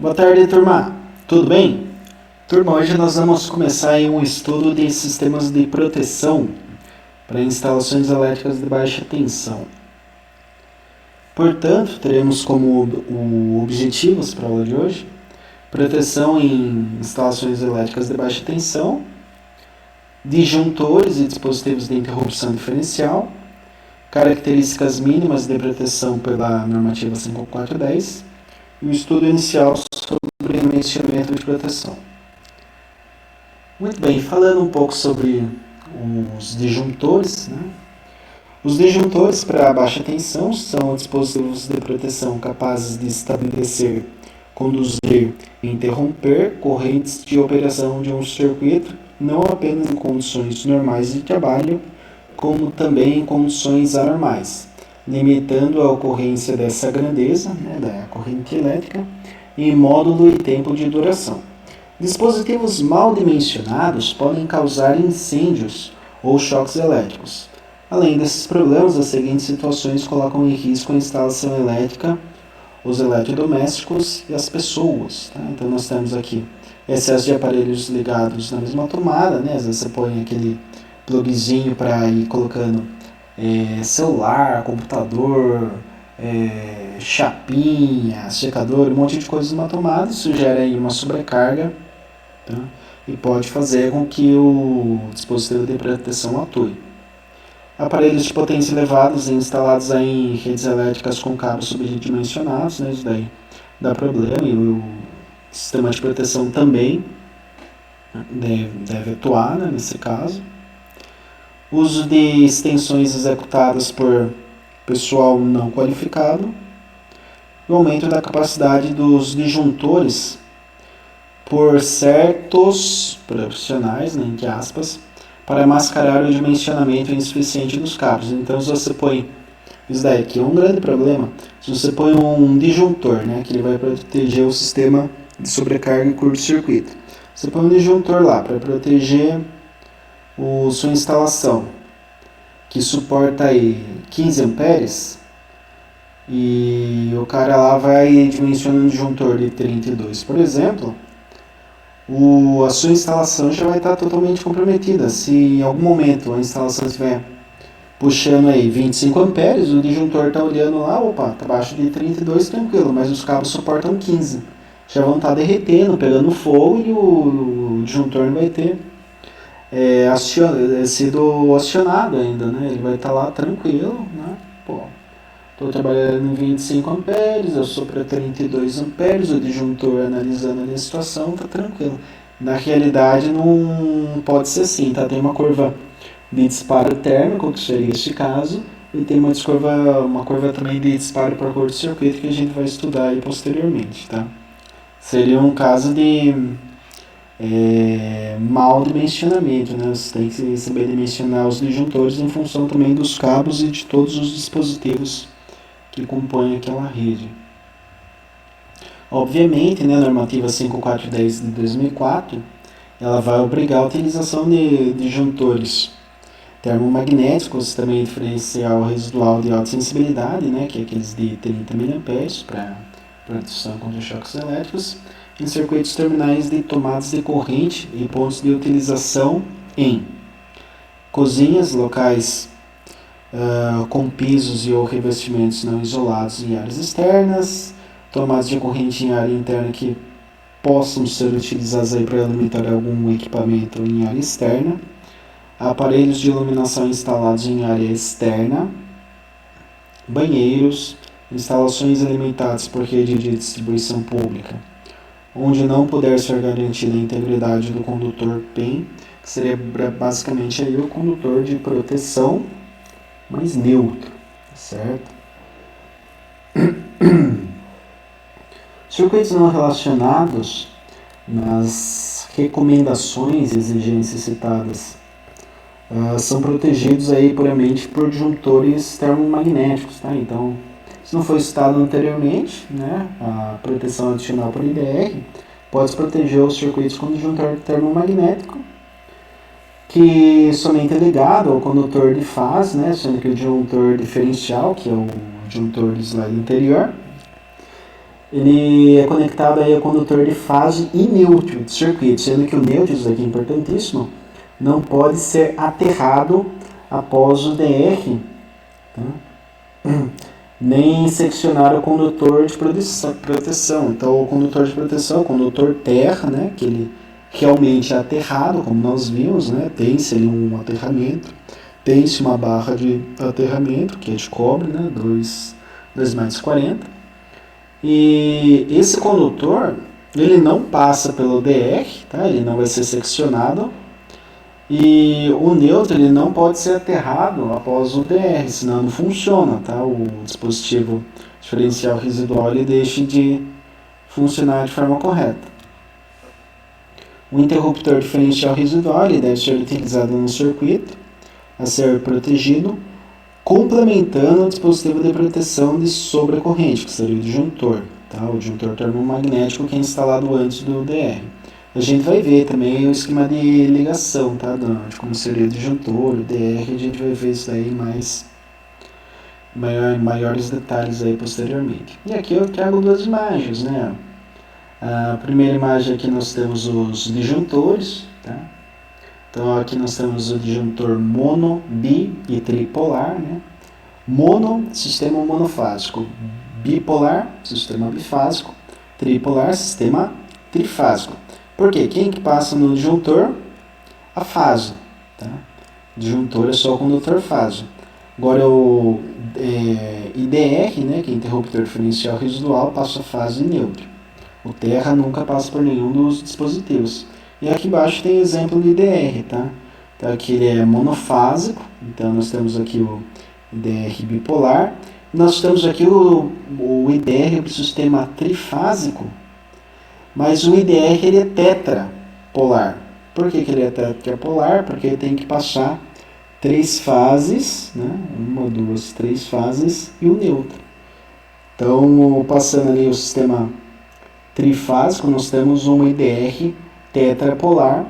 Boa tarde, turma. Tudo bem? Turma, hoje nós vamos começar um estudo de sistemas de proteção para instalações elétricas de baixa tensão. Portanto, teremos como objetivos para a aula de hoje proteção em instalações elétricas de baixa tensão, disjuntores e dispositivos de interrupção diferencial, características mínimas de proteção pela normativa 5410 e o estudo inicial sobre dimensionamento de proteção. Muito bem, falando um pouco sobre os disjuntores, Os disjuntores para baixa tensão são dispositivos de proteção capazes de estabelecer, conduzir e interromper correntes de operação de um circuito, não apenas em condições normais de trabalho, como também em condições anormais, limitando a ocorrência dessa grandeza, da corrente elétrica, em módulo e tempo de duração. Dispositivos mal dimensionados podem causar incêndios ou choques elétricos. Além desses problemas, as seguintes situações colocam em risco a instalação elétrica, os eletrodomésticos e as pessoas. Então nós temos aqui excesso de aparelhos ligados na mesma tomada, às vezes você põe aquele plugzinho para ir colocando celular, computador, chapinha, secador, um monte de coisas numa tomada, isso gera aí uma sobrecarga, e pode fazer com que o dispositivo de proteção atue. Aparelhos de potência elevados instalados em redes elétricas com cabos subdimensionados, isso daí dá problema, e o sistema de proteção também deve atuar nesse caso. Uso de extensões executadas por pessoal não qualificado. O aumento da capacidade dos disjuntores por certos profissionais, entre aspas, para mascarar o dimensionamento insuficiente dos cabos. Então, se você põe, isso daí aqui é um grande problema, se você põe um disjuntor, que ele vai proteger o sistema de sobrecarga e curto-circuito. Você põe um disjuntor lá para proteger sua instalação, que suporta aí 15 amperes, e o cara lá vai dimensionando um disjuntor de 32, por exemplo, a sua instalação já vai estar totalmente comprometida. Se em algum momento a instalação estiver puxando aí 25 amperes, o disjuntor está olhando lá, está abaixo de 32, tranquilo, mas os cabos suportam 15. Já vão estar derretendo, pegando fogo, e o disjuntor não vai ter sido acionado ainda, ele vai estar lá tranquilo, estou trabalhando em 25 amperes, eu sou para 32 amperes, o disjuntor analisando ali a situação, está tranquilo. Na realidade não pode ser assim, tem uma curva de disparo térmico, que seria este caso, e tem uma curva também de disparo para curto-circuito, que a gente vai estudar aí posteriormente. Seria um caso de mau dimensionamento, Você tem que saber dimensionar os disjuntores em função também dos cabos e de todos os dispositivos que compõem aquela rede. Obviamente, a normativa 5410 de 2004, ela vai obrigar a utilização de disjuntores termomagnéticos, também diferencial residual de alta sensibilidade, que é aqueles de 30 mA para proteção contra choques elétricos, em circuitos terminais de tomadas de corrente e pontos de utilização em cozinhas, locais com pisos e ou revestimentos não isolados em áreas externas, tomadas de corrente em área interna que possam ser utilizadas para alimentar algum equipamento em área externa, aparelhos de iluminação instalados em área externa, banheiros, instalações alimentadas por rede de distribuição pública, onde não puder ser garantida a integridade do condutor PEM, que seria basicamente aí o condutor de proteção mais neutro, certo? Circuitos não relacionados nas recomendações e exigências citadas são protegidos aí puramente por disjuntores termomagnéticos, Então, se não foi citado anteriormente, a proteção adicional por IDR pode proteger os circuitos com disjuntor termomagnético, que somente é ligado ao condutor de fase, sendo que o disjuntor diferencial, que é o disjuntor do slide anterior, ele é conectado aí ao condutor de fase e neutro de circuito, sendo que o neutro, isso aqui é importantíssimo, não pode ser aterrado após o DR, tá? Nem seccionar o condutor de proteção. Então, o condutor de proteção, o condutor terra, né, que ele realmente é aterrado, como nós vimos, né, tem-se ali um aterramento, tem-se uma barra de aterramento, que é de cobre, né, 2 mais 40. E esse condutor, ele não passa pelo DR, tá? Ele não vai ser seccionado. E o neutro, ele não pode ser aterrado após o DR, senão não funciona, tá? O dispositivo diferencial residual, ele deixa de funcionar de forma correta. O interruptor diferencial residual, ele deve ser utilizado no circuito a ser protegido, complementando o dispositivo de proteção de sobrecorrente, que seria o disjuntor, tá? O disjuntor termomagnético que é instalado antes do DR. A gente vai ver também o esquema de ligação, tá? De como seria o disjuntor, o DR, a gente vai ver isso daí maiores detalhes aí posteriormente. E aqui eu trago duas imagens, né? A primeira imagem aqui nós temos os disjuntores, tá? Então aqui nós temos o disjuntor mono, bi e tripolar, né? Mono, sistema monofásico. Bipolar, sistema bifásico. Tripolar, sistema trifásico. Por quê? Quem que passa no disjuntor? A fase. Tá? Disjuntor é só o condutor fase. Agora o IDR, né, que é interruptor diferencial residual, passa a fase neutra. O terra nunca passa por nenhum dos dispositivos. E aqui embaixo tem exemplo do IDR, tá? Então aqui ele é monofásico, então nós temos aqui o IDR bipolar. Nós temos aqui o IDR para o sistema trifásico, mas o IDR ele é tetrapolar. Por que ele é tetrapolar? Porque ele tem que passar 3 fases, né? 1, 2, 3 fases e o neutro. Então, passando ali o sistema trifásico, nós temos um IDR tetrapolar,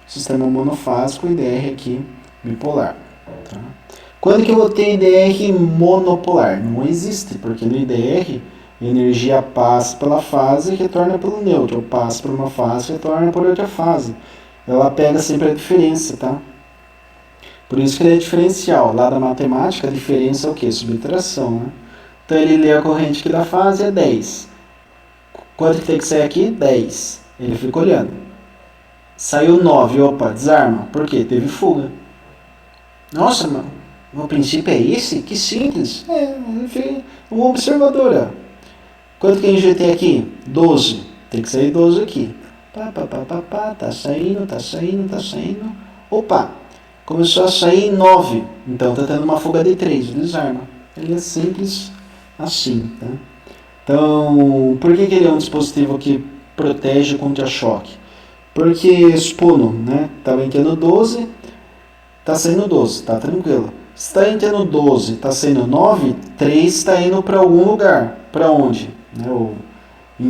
sistema monofásico, IDR aqui bipolar. Tá? Quando que eu vou ter IDR monopolar? Não existe, porque no IDR a energia passa pela fase e retorna pelo neutro, ou passa por uma fase e retorna por outra fase. Ela pega sempre a diferença, tá? Por isso que ele é diferencial. Lá da matemática, a diferença é o quê? Subtração, né? Então ele lê a corrente aqui da fase é 10. Quanto que tem que sair aqui? 10. Ele fica olhando. Saiu 9, opa, desarma. Por quê? Teve fuga. Nossa, mano, o princípio é esse? Que simples. Um observador, ó. Quanto que eu injetei aqui? 12. Tem que sair 12 aqui. Tá saindo, tá saindo, tá saindo. Opa, começou a sair 9. Então tá tendo uma fuga de 3, desarma. Ele é simples assim, tá? Então, por que ele é um dispositivo que protege contra choque? Porque, supondo, né, estava entrando 12, está saindo 12, tá tranquilo. Se está entrando 12, está saindo 9, 3 está indo para algum lugar. Para onde? Né,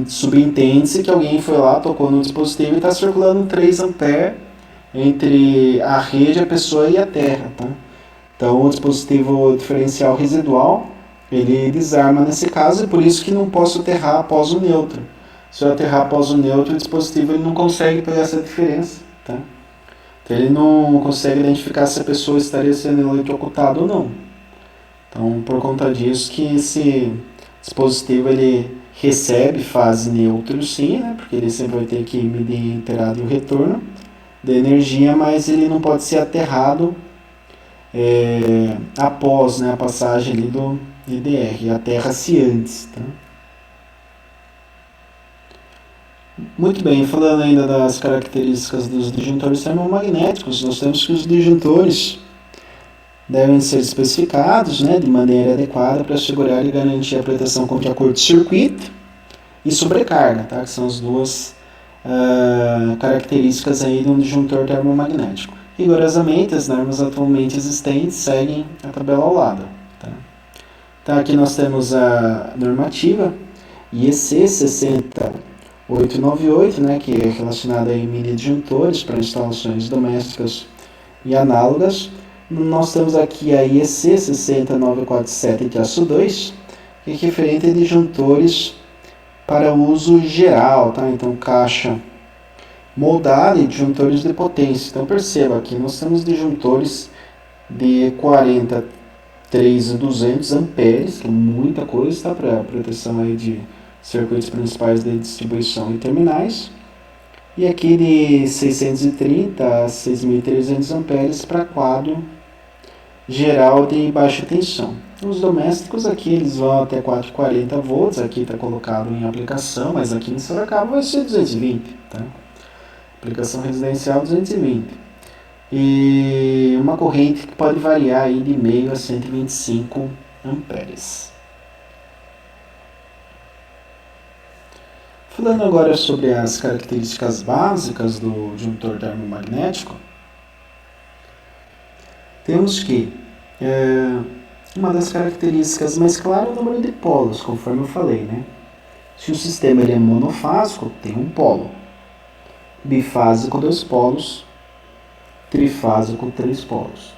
subentende-se que alguém foi lá, tocou no dispositivo e está circulando 3 amperes entre a rede, a pessoa e a terra. Tá? Então, o dispositivo diferencial residual, ele desarma nesse caso, e por isso que não posso aterrar após o neutro. Se eu aterrar após o neutro, o dispositivo ele não consegue pegar essa diferença. Tá? Então, ele não consegue identificar se a pessoa estaria sendo eletrocutada ou não. Então, por conta disso que esse dispositivo ele recebe fase neutro sim, né? Porque ele sempre vai ter que medir a entrada e o retorno da energia, mas ele não pode ser aterrado após, né, a passagem ali do IDR, aterra-se antes. Tá? Muito bem, falando ainda das características dos disjuntores termomagnéticos, nós temos que os disjuntores devem ser especificados, né, de maneira adequada para assegurar e garantir a proteção contra curto-circuito e sobrecarga, tá? Que são as duas características aí de um disjuntor termomagnético. Rigorosamente, as normas atualmente existentes seguem a tabela ao lado. Tá? Então aqui nós temos a normativa IEC 60898, né, que é relacionada a mini disjuntores para instalações domésticas e análogas. Nós temos aqui a IEC 60947-2, que é referente a disjuntores para uso geral, tá? Então, caixa moldada e disjuntores de potência. Então, perceba aqui, nós temos disjuntores de 43.200 amperes, que é muita coisa, tá? Para proteção aí de circuitos principais de distribuição e terminais. E aqui de 630 a 6.300 amperes para quadro geral de baixa tensão. Os domésticos aqui eles vão até 440 volts, aqui está colocado em aplicação, mas aqui em Sorocaba vai ser 220, tá? Aplicação residencial 220. E uma corrente que pode variar aí de meio a 125 amperes. Falando agora sobre as características básicas do disjuntor termomagnético, temos que uma das características mais claras é o número de polos, conforme eu falei, né? Se o sistema ele é monofásico, tem um polo. Bifásico, 2 polos. Trifásico, 3 polos.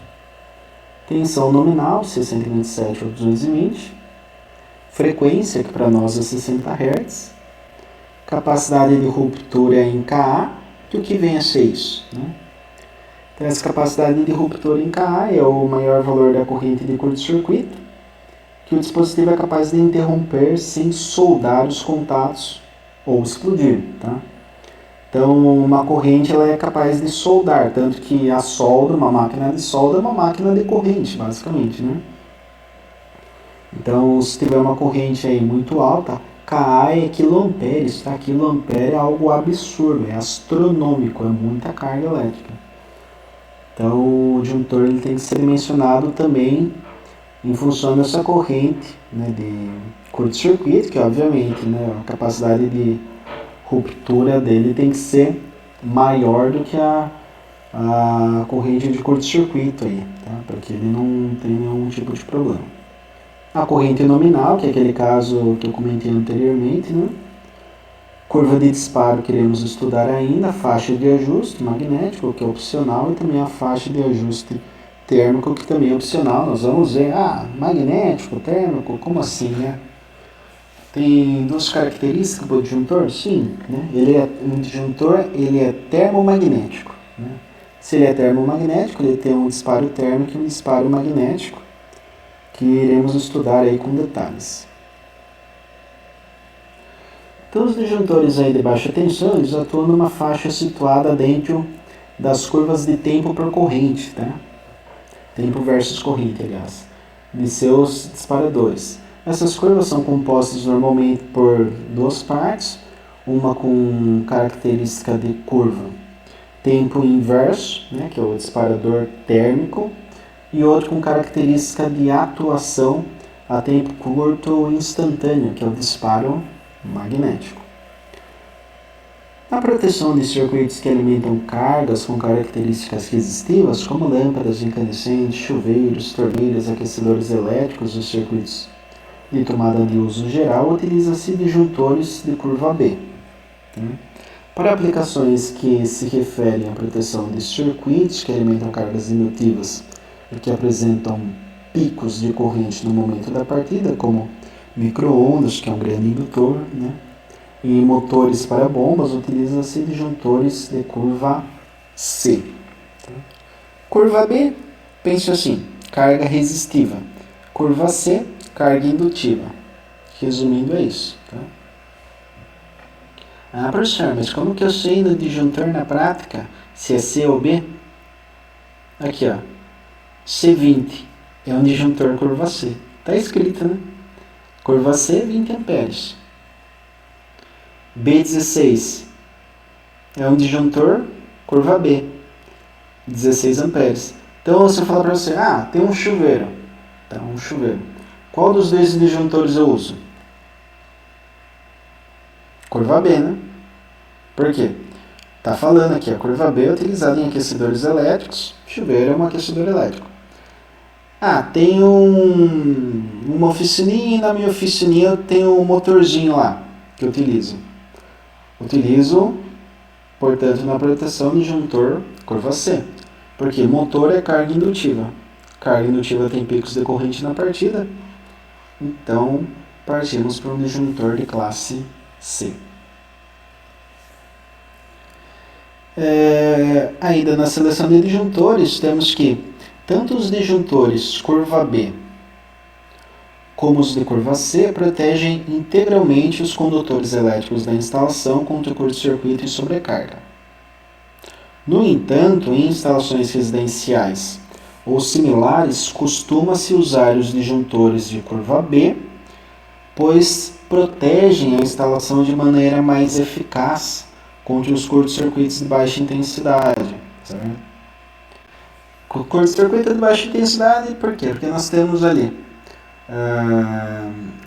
Tensão nominal, 627 ou 220. Frequência, que para nós é 60 Hz. Capacidade de ruptura em Ka, que o que vem a ser isso, né? Então, essa capacidade de ruptura em Ka é o maior valor da corrente de curto-circuito, que o dispositivo é capaz de interromper sem soldar os contatos ou explodir, tá? Então, uma corrente ela é capaz de soldar, tanto que a solda, uma máquina de solda, é uma máquina de corrente, basicamente, né? Então, se tiver uma corrente aí muito alta, Ka é quiloamperes, tá? Quiloampere é algo absurdo, é astronômico, é muita carga elétrica. Então, o disjuntor ele tem que ser dimensionado também em função dessa corrente, né, de curto-circuito, que obviamente, né, a capacidade de ruptura dele tem que ser maior do que a corrente de curto-circuito aí, tá? Para que ele não tenha nenhum tipo de problema. A corrente nominal, que é aquele caso que eu comentei anteriormente, né? Curva de disparo queremos estudar ainda, a faixa de ajuste magnético, que é opcional, e também a faixa de ajuste térmico, que também é opcional. Nós vamos ver, magnético, térmico, como assim, né? Tem duas características do disjuntor? Sim, né? Um disjuntor ele é termomagnético, né? Se ele é termomagnético, ele tem um disparo térmico e um disparo magnético, que iremos estudar aí com detalhes. Então, os disjuntores aí de baixa tensão, eles atuam numa faixa situada dentro das curvas de tempo por corrente, tá? Tempo versus corrente, aliás, de seus disparadores. Essas curvas são compostas normalmente por duas partes, uma com característica de curva tempo inverso, né, que é o disparador térmico, e outro com característica de atuação a tempo curto ou instantâneo, que é o disparo magnético. Na proteção de circuitos que alimentam cargas com características resistivas, como lâmpadas incandescentes, chuveiros, torneiras, aquecedores elétricos, os circuitos de tomada de uso geral, utiliza-se disjuntores de curva B. Para aplicações que se referem à proteção de circuitos que alimentam cargas indutivas e que apresentam picos de corrente no momento da partida, como micro-ondas, que é um grande indutor, né? E motores para bombas, utiliza-se disjuntores de curva C. Curva B, pense assim, carga resistiva. Curva C, carga indutiva. Resumindo, é isso. Tá? Professor, mas como que eu sei do disjuntor na prática? Se é C ou B? Aqui, ó. C20 é um disjuntor curva C. Está escrito, né? Curva C, 20 amperes. B16 é um disjuntor curva B, 16 amperes. Então, se eu falar para você, tem um chuveiro. Tá, um chuveiro. Qual dos dois disjuntores eu uso? Curva B, né? Por quê? Tá falando aqui, a curva B é utilizada em aquecedores elétricos. Chuveiro é um aquecedor elétrico. Tem uma oficininha, e na minha oficininha eu tenho um motorzinho lá que eu utilizo. Utilizo, portanto, na proteção disjuntor curva C. Porque motor é carga indutiva. Carga indutiva tem picos de corrente na partida. Então, partimos para um disjuntor de classe C. Ainda na seleção de disjuntores, temos que tanto os disjuntores curva B como os de curva C protegem integralmente os condutores elétricos da instalação contra curto-circuito e sobrecarga. No entanto, em instalações residenciais ou similares, costuma-se usar os disjuntores de curva B, pois protegem a instalação de maneira mais eficaz contra os curtos-circuitos de baixa intensidade. Certo? Curto-circuito de baixa intensidade, por quê? Porque nós temos ali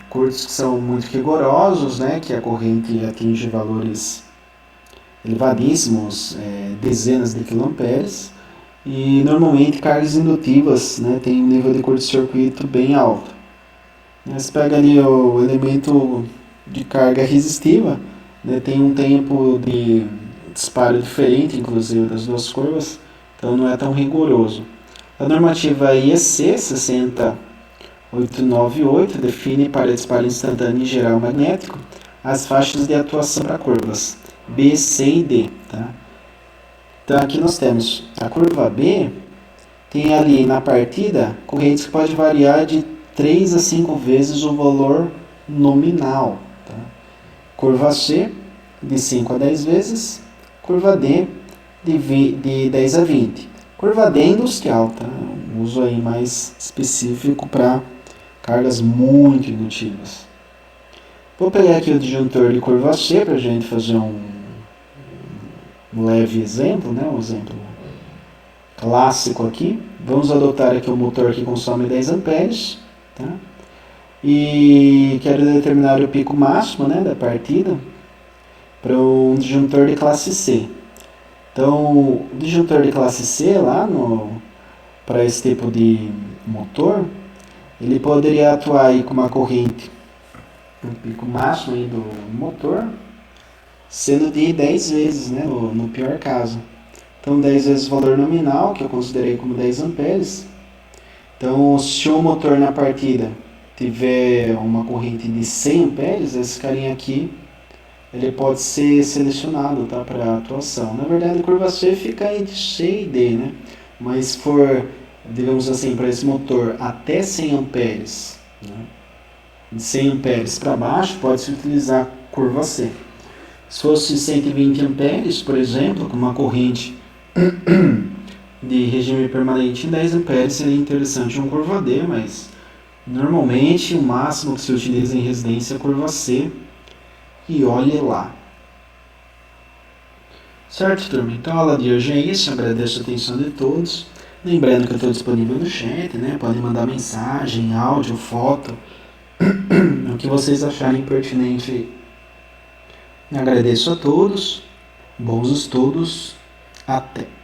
curtos que são muito rigorosos, né, que a corrente atinge valores elevadíssimos, dezenas de quiloamperes, e normalmente cargas indutivas, né, tem um nível de curto-circuito bem alto. Você pega ali o elemento de carga resistiva, né, tem um tempo de disparo diferente, inclusive, das duas curvas, então não é tão rigoroso. A normativa IEC 60898 define para disparo instantâneo em geral magnético as faixas de atuação para curvas B, C e D. Tá? Então aqui nós temos a curva B, tem ali na partida correntes que pode variar de 3 a 5 vezes o valor nominal. Tá? Curva C, de 5 a 10 vezes. Curva D, de 10 a 20. Curva D industrial, tá? Um uso aí mais específico para cargas muito indutivas. Vou pegar aqui o disjuntor de curva C para a gente fazer um leve exemplo, né? Um exemplo clássico aqui. Vamos adotar aqui um motor que consome 10 amperes, tá? E quero determinar o pico máximo, né, da partida para um disjuntor de classe C. Então, o disjuntor de classe C lá para esse tipo de motor, ele poderia atuar aí com uma corrente, o pico máximo aí do motor, sendo de 10 vezes, né, no pior caso. Então, 10 vezes o valor nominal, que eu considerei como 10 amperes. Então, se o motor na partida tiver uma corrente de 100 amperes, esse carinha aqui, ele pode ser selecionado, tá, para atuação. Na verdade, a curva C fica entre C e D, né? Mas se for, digamos assim, para esse motor até 100 amperes, né? De 100 amperes para baixo, pode-se utilizar a curva C. Se fosse 120 amperes, por exemplo, com uma corrente de regime permanente em 10 amperes, seria interessante uma curva D, mas normalmente o máximo que se utiliza em residência é a curva C, e olhe lá. Certo, turma? Então a aula de hoje é isso, eu agradeço a atenção de todos. Lembrando que eu estou disponível no chat, né? Podem mandar mensagem, áudio, foto, o que vocês acharem pertinente. Agradeço a todos, bons estudos, até!